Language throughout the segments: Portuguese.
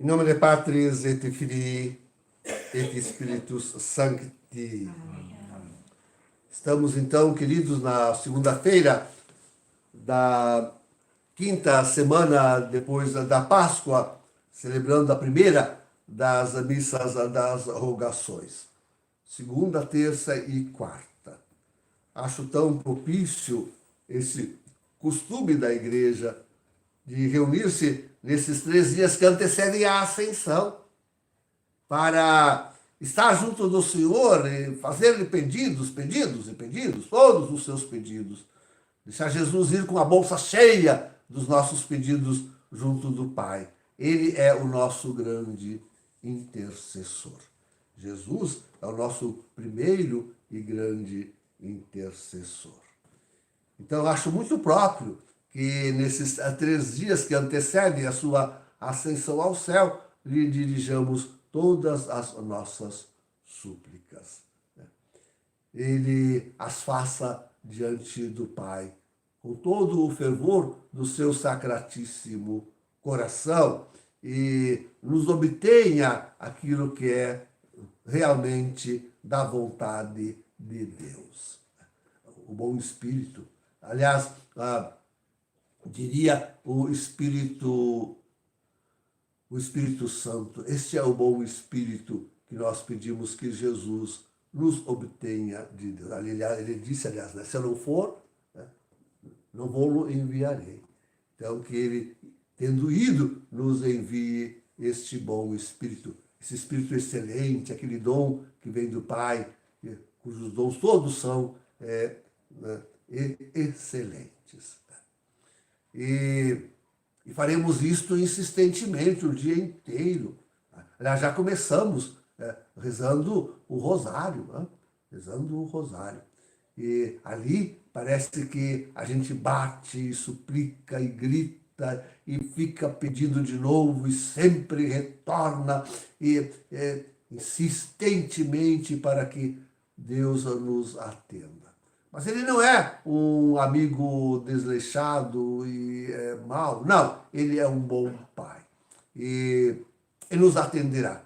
In nome Patris et Filii et Spiritus Sancti. Estamos então, queridos, na segunda-feira da quinta semana depois da Páscoa, celebrando a primeira das missas das rogações. Segunda, terça e quarta. Acho tão propício esse costume da igreja de reunir-se nesses 3 dias que antecedem a Ascensão, para estar junto do Senhor e fazer-lhe pedidos, todos os seus pedidos. Deixar Jesus ir com a bolsa cheia dos nossos pedidos junto do Pai. Ele é o nosso grande intercessor. Jesus é o nosso primeiro e grande intercessor. Então, eu acho muito próprio que nesses 3 dias que antecedem a sua ascensão ao céu, lhe dirijamos todas as nossas súplicas. Ele as faça diante do Pai, com todo o fervor do seu sacratíssimo coração, e nos obtenha aquilo que é realmente da vontade de Deus. O bom Espírito, aliás, diria o Espírito Santo. Este é o bom Espírito que nós pedimos que Jesus nos obtenha de Deus. Ele disse, aliás, né, se eu não for, né, não vou enviarei. Então, que ele, tendo ido, nos envie este bom Espírito, esse Espírito excelente, aquele dom que vem do Pai, cujos dons todos são excelentes. E faremos isto insistentemente o dia inteiro. Aliás, já começamos rezando o rosário, né? Rezando o rosário. E ali parece que a gente bate, e suplica e grita e fica pedindo de novo e sempre retorna insistentemente para que Deus nos atenda. Mas ele não é um amigo desleixado e mau. Não, ele é um bom pai. E ele nos atenderá.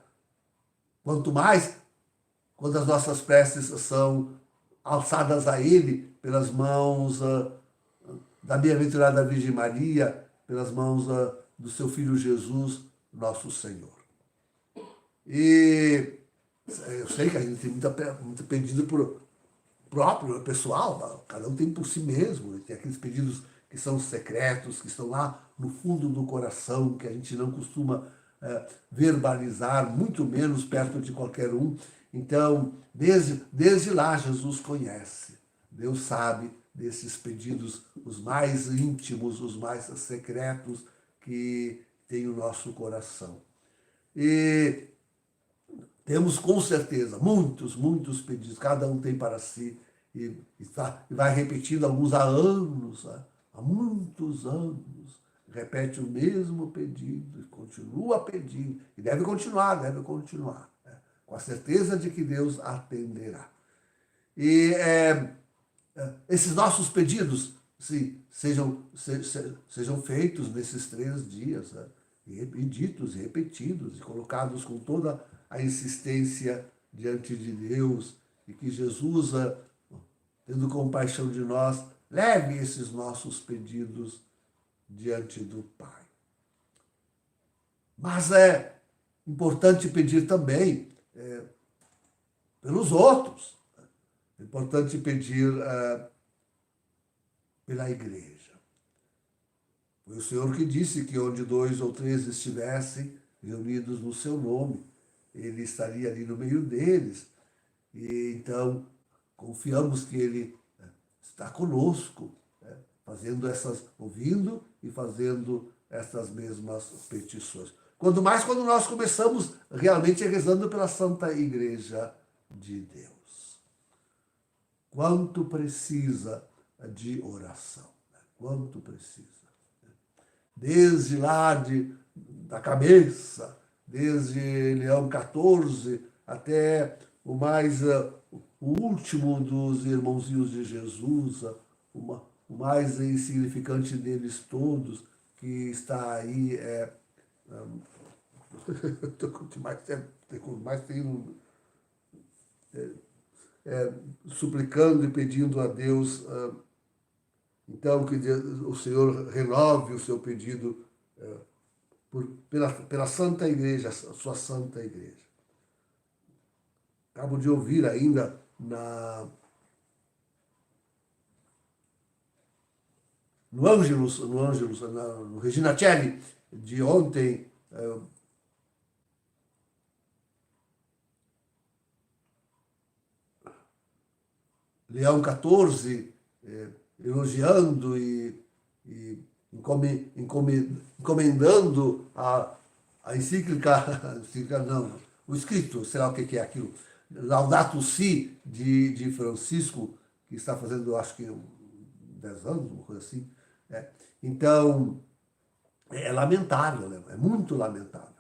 Quanto mais quando as nossas preces são alçadas a ele pelas mãos da bem-aventurada Virgem Maria, pelas mãos do seu Filho Jesus, nosso Senhor. E eu sei que a gente tem muito pedido por próprio, pessoal, cada um tem por si mesmo, tem aqueles pedidos que são secretos, que estão lá no fundo do coração, que a gente não costuma verbalizar, muito menos perto de qualquer um. Então, desde lá, Jesus conhece. Deus sabe desses pedidos, os mais íntimos, os mais secretos que tem o nosso coração. E temos com certeza muitos pedidos, cada um tem para si, e vai repetindo alguns há anos, há muitos anos, repete o mesmo pedido, continua pedindo, e deve continuar, com a certeza de que Deus atenderá. E esses nossos pedidos sejam feitos nesses 3 dias, e ditos e repetidos, e colocados com toda a insistência diante de Deus, e que Jesus, tendo compaixão de nós, leve esses nossos pedidos diante do Pai. Mas é importante pedir também pelos outros. É importante pedir pela igreja. Foi o Senhor que disse que onde 2 ou 3 estivessem reunidos no seu nome, ele estaria ali no meio deles. E então, confiamos que ele está conosco, ouvindo e fazendo essas mesmas petições. Quando nós começamos realmente rezando pela Santa Igreja de Deus. Quanto precisa de oração, quanto precisa. Desde lá da cabeça, desde Leão XIV até o último dos irmãozinhos de Jesus, o mais insignificante deles todos, que está aí mais tenho suplicando e pedindo a Deus, então, que o Senhor renove o seu pedido pela Santa Igreja, a sua Santa Igreja. Acabo de ouvir ainda no Ângelus, no Regina Celli, de ontem, Leão XIV, elogiando e encomendando a encíclica, não, o escrito, sei lá o que é aquilo, Laudato Si, de Francisco, que está fazendo, acho que 10 anos, uma coisa assim. Então, é lamentável, né? É muito lamentável.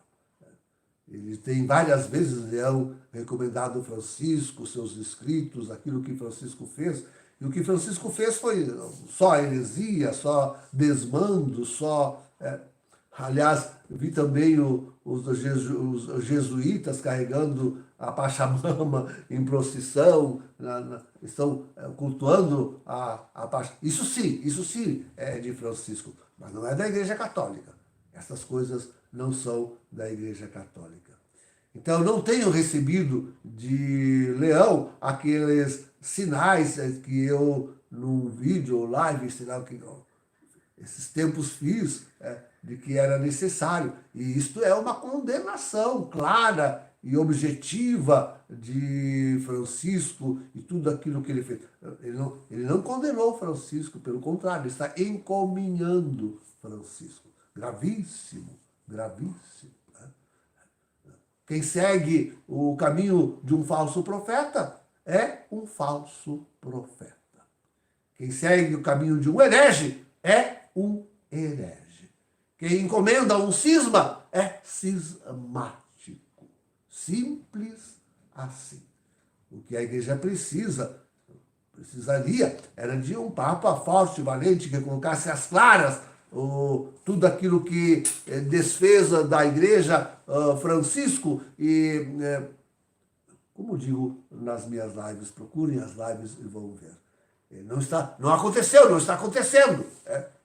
Ele tem várias vezes recomendado Francisco, seus escritos, aquilo que Francisco fez. E o que Francisco fez foi só heresia, só desmando, aliás, vi também os jesuítas carregando a Pachamama em procissão, estão cultuando a Pachamama. Isso sim é de Francisco, mas não é da Igreja Católica. Essas coisas não são da Igreja Católica. Então, não tenho recebido de Leão aqueles sinais que eu, num vídeo ou live, sei lá o que, esses tempos fiz, de que era necessário. E isto é uma condenação clara e objetiva de Francisco e tudo aquilo que ele fez. Ele não condenou Francisco, pelo contrário, ele está encominhando Francisco. Gravíssimo, gravíssimo. Quem segue o caminho de um falso profeta é um falso profeta. Quem segue o caminho de um herege é um herege. Quem encomenda um cisma é cismático. Simples assim. O que a igreja precisaria era de um papa forte, valente, que colocasse às claras tudo aquilo que desfez da igreja Francisco e, como digo nas minhas lives, procurem as lives e vão ver. Não aconteceu, não está acontecendo.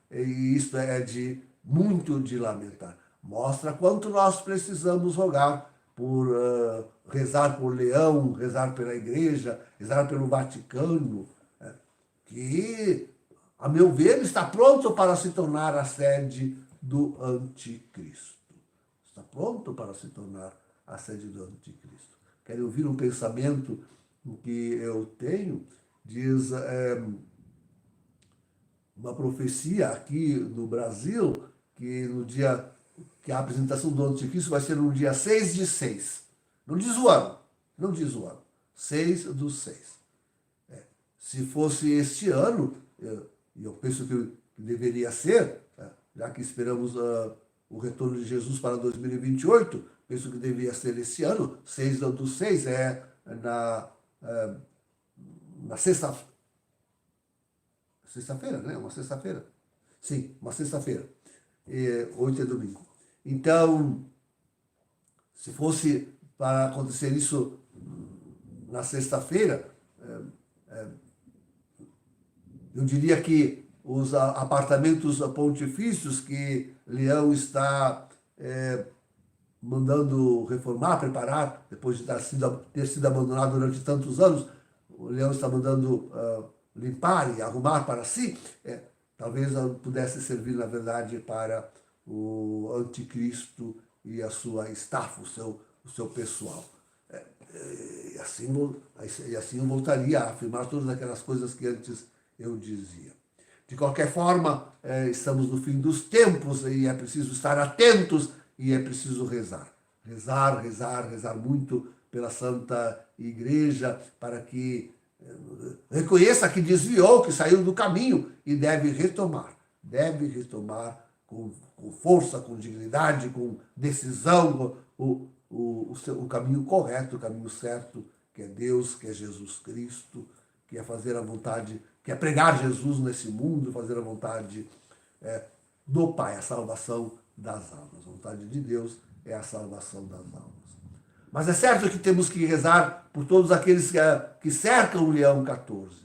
E isso é muito de lamentar. Mostra quanto nós precisamos rogar rezar por Leão, rezar pela igreja, rezar pelo Vaticano, que, a meu ver, está pronto para se tornar a sede do anticristo. Está pronto para se tornar a sede do anticristo. Querem ouvir um pensamento que eu tenho? Diz uma profecia aqui no Brasil, que que a apresentação do anticristo vai ser no dia 6/6. Não diz o ano, não diz o ano. 6/6. Se fosse este ano, e eu penso que deveria ser, já que esperamos o retorno de Jesus para 2028, penso que deveria ser esse ano. 6/6 é na sexta-feira, né? Uma sexta-feira. Sim, uma sexta-feira. 8 é domingo. Então, se fosse para acontecer isso na sexta-feira, eu diria que os apartamentos pontifícios que Leão está mandando reformar, preparar, depois de ter sido abandonado durante tantos anos, o Leão está mandando limpar e arrumar para si, talvez pudesse servir, na verdade, para o anticristo e a sua estafa, o seu pessoal. E assim eu voltaria a afirmar todas aquelas coisas que antes eu dizia. De qualquer forma, estamos no fim dos tempos e é preciso estar atentos e é preciso rezar. Rezar muito pela Santa Igreja para que reconheça que desviou, que saiu do caminho e deve retomar com força, com dignidade, com decisão o caminho correto, o caminho certo, que é Deus, que é Jesus Cristo, que é fazer a vontade, que é pregar Jesus nesse mundo, fazer a vontade do Pai, a salvação das almas. A vontade de Deus é a salvação das almas. Mas é certo que temos que rezar por todos aqueles que cercam o Leão XIV.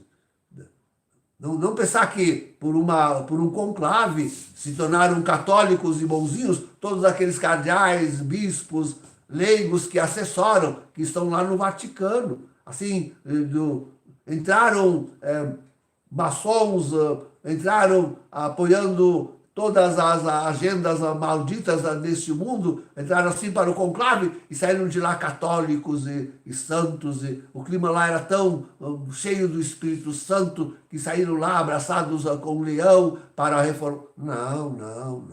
Não pensar que por um conclave se tornaram católicos e bonzinhos todos aqueles cardeais, bispos, leigos que assessoram, que estão lá no Vaticano. Assim, entraram maçons, entraram apoiando todas as agendas malditas deste mundo, entraram assim para o conclave e saíram de lá católicos e santos. E o clima lá era tão cheio do Espírito Santo que saíram lá abraçados com o leão para a reforma. Não.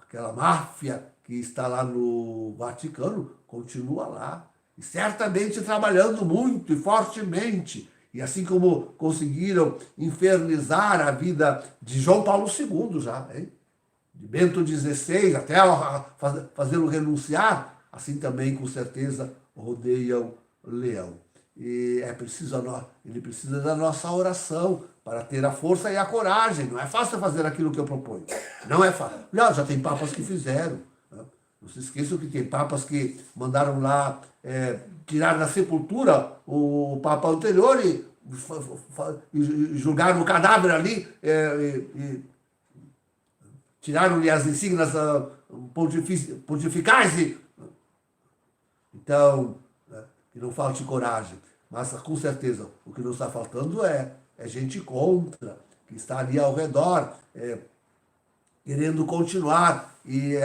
Aquela máfia que está lá no Vaticano continua lá. E certamente trabalhando muito e fortemente. E assim como conseguiram infernizar a vida de João Paulo II já, hein? De Bento XVI, até fazê-lo renunciar, assim também, com certeza, rodeiam Leão. E ele precisa da nossa oração para ter a força e a coragem. Não é fácil fazer aquilo que eu proponho. Não é fácil. Já tem papas que fizeram. Não se esqueçam que tem papas que mandaram lá tirar da sepultura o papa anterior e julgaram o cadáver ali e tiraram-lhe as insígnias pontificais. Então, que não falte coragem. Mas, com certeza, o que não está faltando é gente contra, que está ali ao redor, querendo continuar e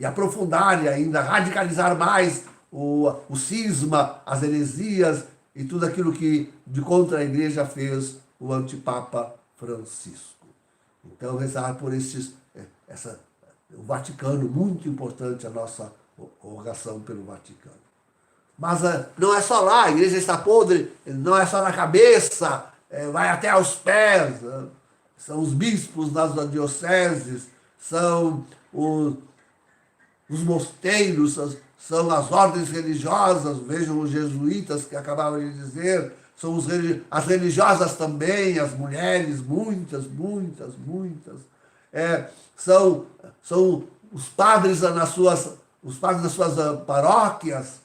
aprofundar e ainda radicalizar mais o cisma, as heresias e tudo aquilo que de contra a igreja fez o antipapa Francisco. Então, rezar por o Vaticano, muito importante a nossa oração pelo Vaticano. Mas não é só lá, a igreja está podre, não é só na cabeça, vai até aos pés. São os bispos das dioceses, são os mosteiros, são as ordens religiosas, vejam os jesuítas que acabaram de dizer, são as religiosas também, as mulheres, muitas. São os padres nas suas paróquias,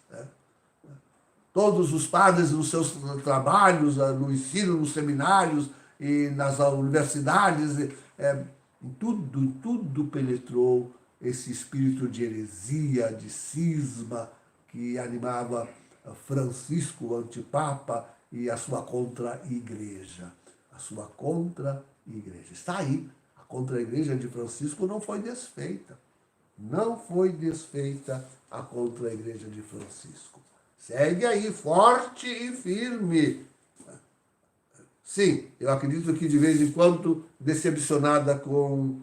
todos os padres nos seus trabalhos, no ensino, nos seminários e nas universidades, em tudo penetrou esse espírito de heresia, de cisma que animava Francisco, o antipapa, e a sua contra-igreja. A sua contra-igreja. Está aí. A contra-igreja de Francisco não foi desfeita. Não foi desfeita a contra-igreja de Francisco. Segue aí, forte e firme. Sim, eu acredito que de vez em quando decepcionada com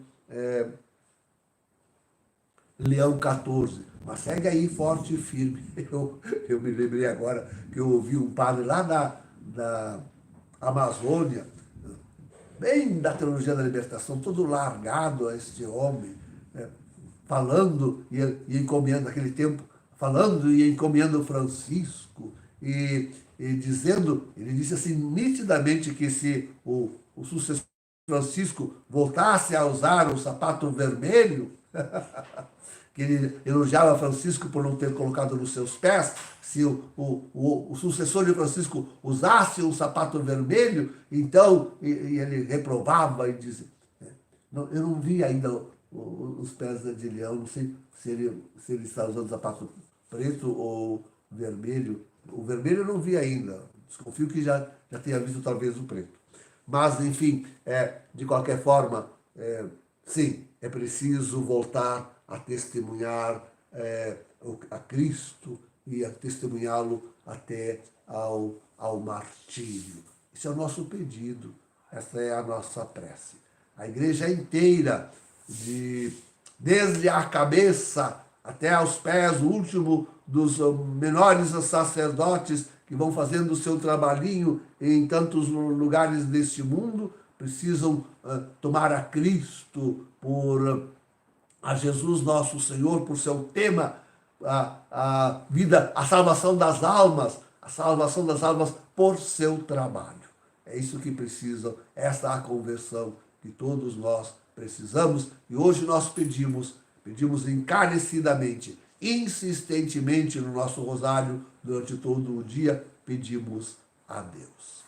Leão XIV, mas segue aí forte e firme. Eu me lembrei agora que eu ouvi um padre lá da Amazônia, bem da teologia da libertação, todo largado a este homem, falando e encomiando naquele tempo, falando e encomiando Francisco, e dizendo, ele disse assim nitidamente que se o sucessor Francisco voltasse a usar o sapato vermelho, que ele elogiava Francisco por não ter colocado nos seus pés, se o sucessor de Francisco usasse um sapato vermelho, então ele reprovava e dizia. Eu não vi ainda os pés de Leão, não sei se ele está usando sapato preto ou vermelho. O vermelho eu não vi ainda, desconfio que já tenha visto talvez o preto. Mas, enfim, de qualquer forma, sim, é preciso voltar a testemunhar a Cristo e a testemunhá-lo até ao martírio. Esse é o nosso pedido, essa é a nossa prece. A igreja inteira, desde a cabeça até aos pés, o último dos menores sacerdotes que vão fazendo o seu trabalhinho em tantos lugares deste mundo, precisam tomar a Cristo a Jesus nosso Senhor por seu tema, a vida, a salvação das almas por seu trabalho. É isso que precisam, esta é a conversão que todos nós precisamos, e hoje nós pedimos Pedimos encarecidamente, insistentemente no nosso rosário, durante todo o dia, pedimos a Deus.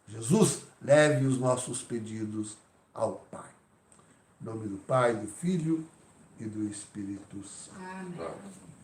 Jesus, leve os nossos pedidos ao Pai. Em nome do Pai, do Filho e do Espírito Santo. Amém.